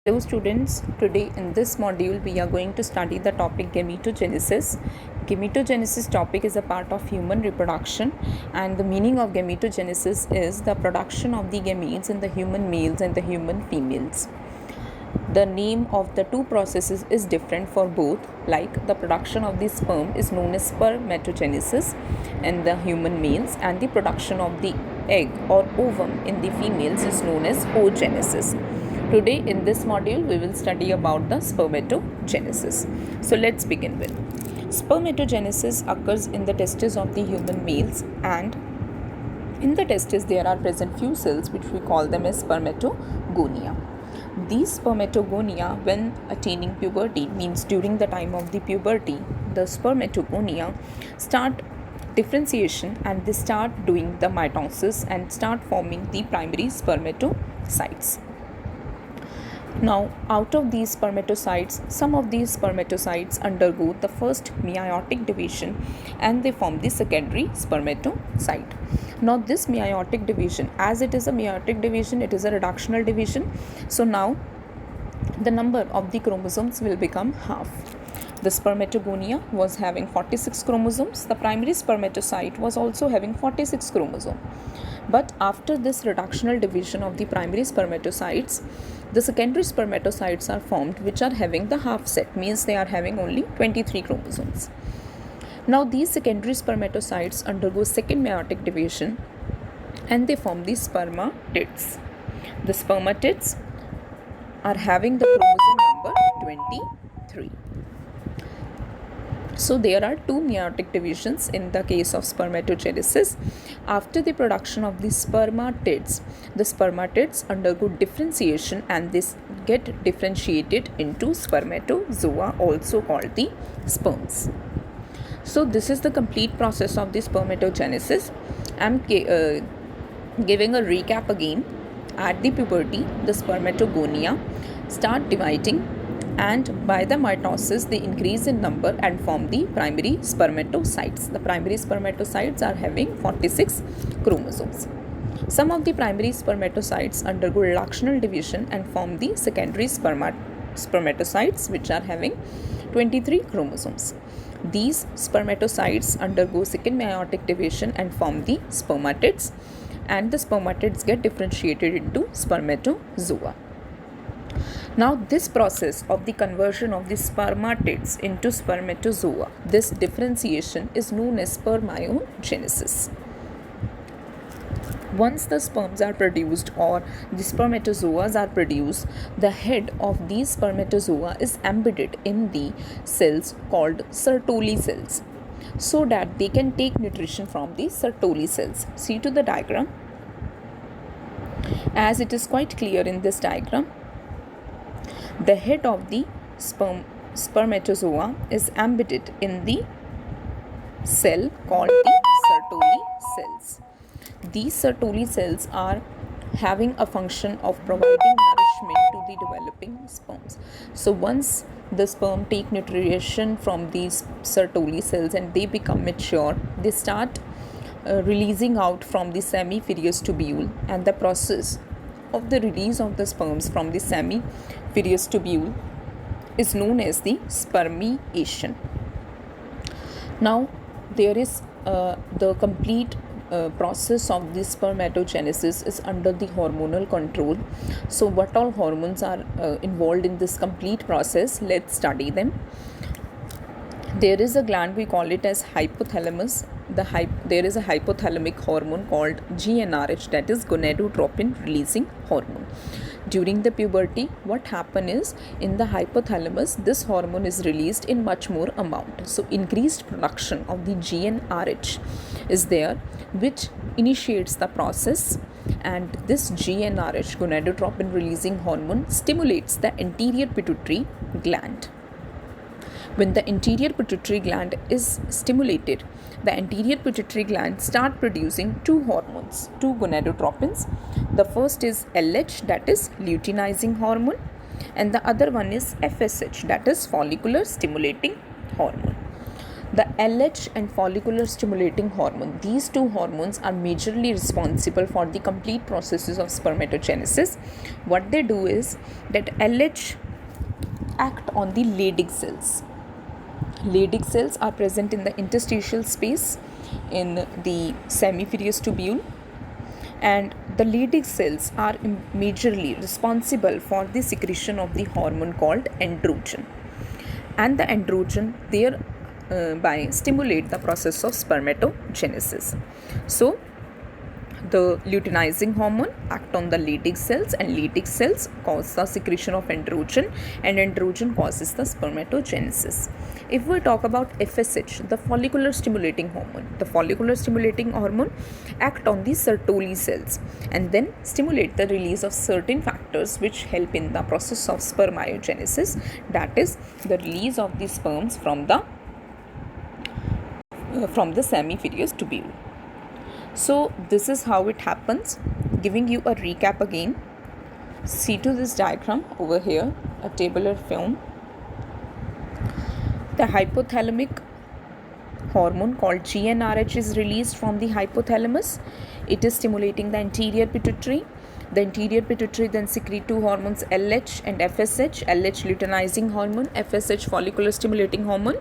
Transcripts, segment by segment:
Hello students, today in this module we are going to study the topic gametogenesis. Gametogenesis topic is a part of human reproduction, and the meaning of gametogenesis is the production of the gametes in the human males and the human females. The name of the two processes is different for both, like the production of the sperm is known as spermatogenesis in the human males, and the production of the egg or ovum in the females is known as oogenesis. Today in this module we will study about the spermatogenesis. So let's begin with. Spermatogenesis occurs in the testes of the human males, and in the testes there are present few cells which we call them as spermatogonia. These spermatogonia, when attaining puberty, means during the time of the puberty, the spermatogonia start differentiation and they start doing the mitosis and start forming the primary spermatocytes. Now, out of these spermatocytes, some of these spermatocytes undergo the first meiotic division and they form the secondary spermatocyte. Now, this meiotic division, as it is a meiotic division, it is a reductional division. So, now the number of the chromosomes will become half. The spermatogonia was having 46 chromosomes. The primary spermatocyte was also having 46 chromosomes. But after this reductional division of the primary spermatocytes, the secondary spermatocytes are formed, which are having the half set, means they are having only 23 chromosomes. Now these secondary spermatocytes undergo second meiotic division and they form the spermatids. The spermatids are having the chromosome number 23. So there are two meiotic divisions in the case of spermatogenesis. After the production of the spermatids undergo differentiation and this get differentiated into spermatozoa, also called the sperms. So this is the complete process of the spermatogenesis. I am giving a recap again. At the puberty, the spermatogonia start dividing, and by the mitosis they increase in number and form the primary spermatocytes. The primary spermatocytes are having 46 chromosomes. Some of the primary spermatocytes undergo reductional division and form the secondary spermatocytes, which are having 23 chromosomes. These spermatocytes undergo second meiotic division and form the spermatids, and the spermatids get differentiated into spermatozoa. Now this process of the conversion of the spermatids into spermatozoa, this differentiation is known as spermiogenesis. Once the sperms are produced or the spermatozoas are produced, the head of these spermatozoa is embedded in the cells called Sertoli cells, so that they can take nutrition from the Sertoli cells. See to the diagram. As it is quite clear in this diagram, the head of the spermatozoa is embedded in the cell called the Sertoli cells. These Sertoli cells are having a function of providing nourishment to the developing sperms. So once the sperm take nutrition from these Sertoli cells and they become mature, they start releasing out from the seminiferous tubule, and the process of the release of the sperms from the seminiferous tubule is known as the spermiation. Now there is the complete process of this spermatogenesis is under the hormonal control. So what all hormones are involved in this complete process? Let's study them. There is a gland, we call it as hypothalamus. There is a hypothalamic hormone called GnRH, that is gonadotropin releasing hormone. During the puberty, what happens is, in the hypothalamus, this hormone is released in much more amount. So increased production of the GnRH is there, which initiates the process, and this GnRH, gonadotropin releasing hormone, stimulates the anterior pituitary gland. When the anterior pituitary gland is stimulated, the anterior pituitary gland start producing two hormones, two gonadotropins. The first is LH, that is luteinizing hormone, and the other one is FSH, that is follicular stimulating hormone. The LH and follicular stimulating hormone, these two hormones are majorly responsible for the complete processes of spermatogenesis. What they do is that LH act on the Leydig cells. Leydig cells are present in the interstitial space in the semiferious tubule, and the Leydig cells are majorly responsible for the secretion of the hormone called androgen, and the androgen thereby stimulate the process of spermatogenesis. So the luteinizing hormone act on the Leydig cells, and Leydig cells cause the secretion of androgen, and androgen causes the spermatogenesis. If we talk about FSH, the follicular stimulating hormone, the follicular stimulating hormone act on the Sertoli cells and then stimulate the release of certain factors which help in the process of spermiogenesis, that is the release of the sperms from the semiferious tubule. So this is how it happens. Giving you a recap again, see to this diagram over here, a tabular form. The hypothalamic hormone called GnRH is released from the hypothalamus. It is stimulating the anterior pituitary. The anterior pituitary then secrete two hormones, LH and FSH. LH luteinizing hormone, FSH follicular stimulating hormone.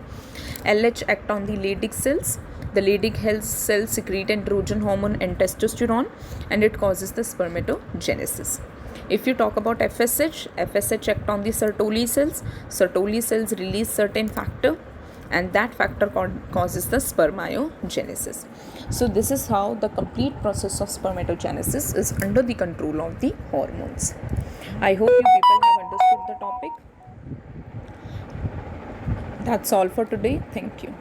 LH act on the Leydig cells. The Leydig cells secrete androgen hormone and testosterone, and it causes the spermatogenesis. If you talk about FSH act on the Sertoli cells. Sertoli cells release certain factor, and that factor causes the spermiogenesis. So this is how the complete process of spermatogenesis is under the control of the hormones. I hope you people have understood the topic. That's all for today. Thank you.